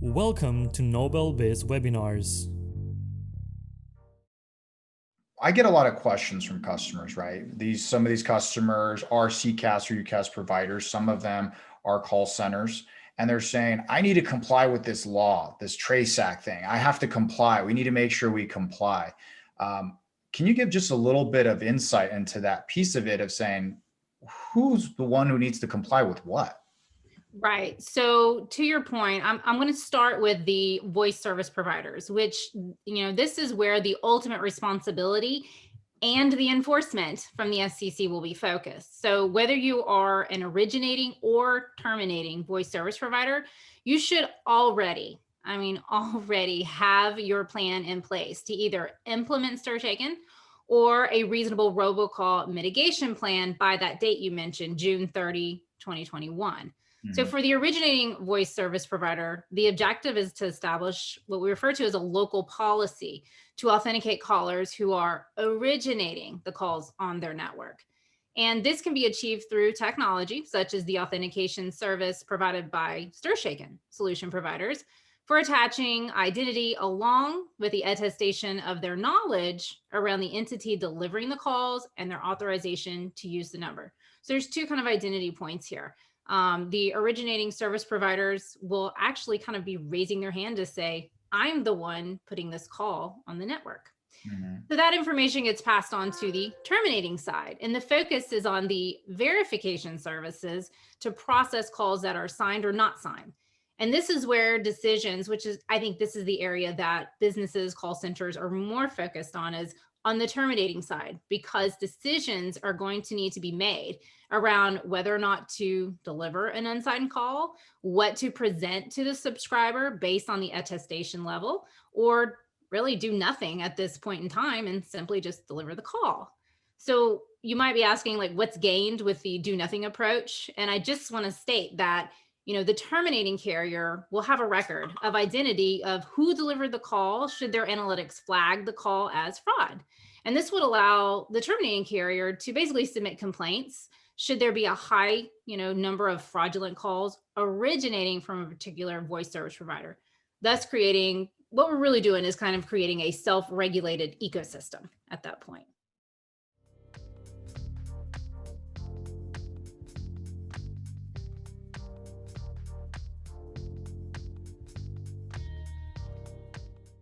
Welcome to NobelBiz webinars. I get a lot of questions from customers, right? Some of these customers are CCaaS or UCaaS providers. Some of them are call centers, and they're saying, "I need to comply with this law, this Trace Act thing. I have to comply. We need to make sure we comply." Can you give just a little bit of insight into that piece of it of saying, who's the one who needs to comply with what? Right. So to your point, I'm going to start with the voice service providers, which, this is where the ultimate responsibility and the enforcement from the FCC will be focused. So whether you are an originating or terminating voice service provider, you should already have your plan in place to either implement STIR/SHAKEN or a reasonable robocall mitigation plan by that date you mentioned, June 30, 2021. So Mhm. for the originating voice service provider, the objective is to establish what we refer to as a local policy to authenticate callers who are originating the calls on their network. And this can be achieved through technology, such as the authentication service provided by STIR/SHAKEN solution providers for attaching identity along with the attestation of their knowledge around the entity delivering the calls and their authorization to use the number. So there's two kind of identity points here. The originating service providers will actually kind of be raising their hand to say, I'm the one putting this call on the network. Mhm. So that information gets passed on to the terminating side. And the focus is on the verification services to process calls that are signed or not signed. And this is where decisions, which is, I think this is the area that businesses, call centers are more focused on, is on the terminating side, because decisions are going to need to be made around whether or not to deliver an unsigned call, what to present to the subscriber based on the attestation level, or really do nothing at this point in time and simply just deliver the call. So you might be asking, like, what's gained with the do nothing approach? And I just want to state that, the terminating carrier will have a record of identity of who delivered the call should their analytics flag the call as fraud. And this would allow the terminating carrier to basically submit complaints should there be a high, number of fraudulent calls originating from a particular voice service provider, thus creating, what we're really doing is kind of creating a self-regulated ecosystem at that point.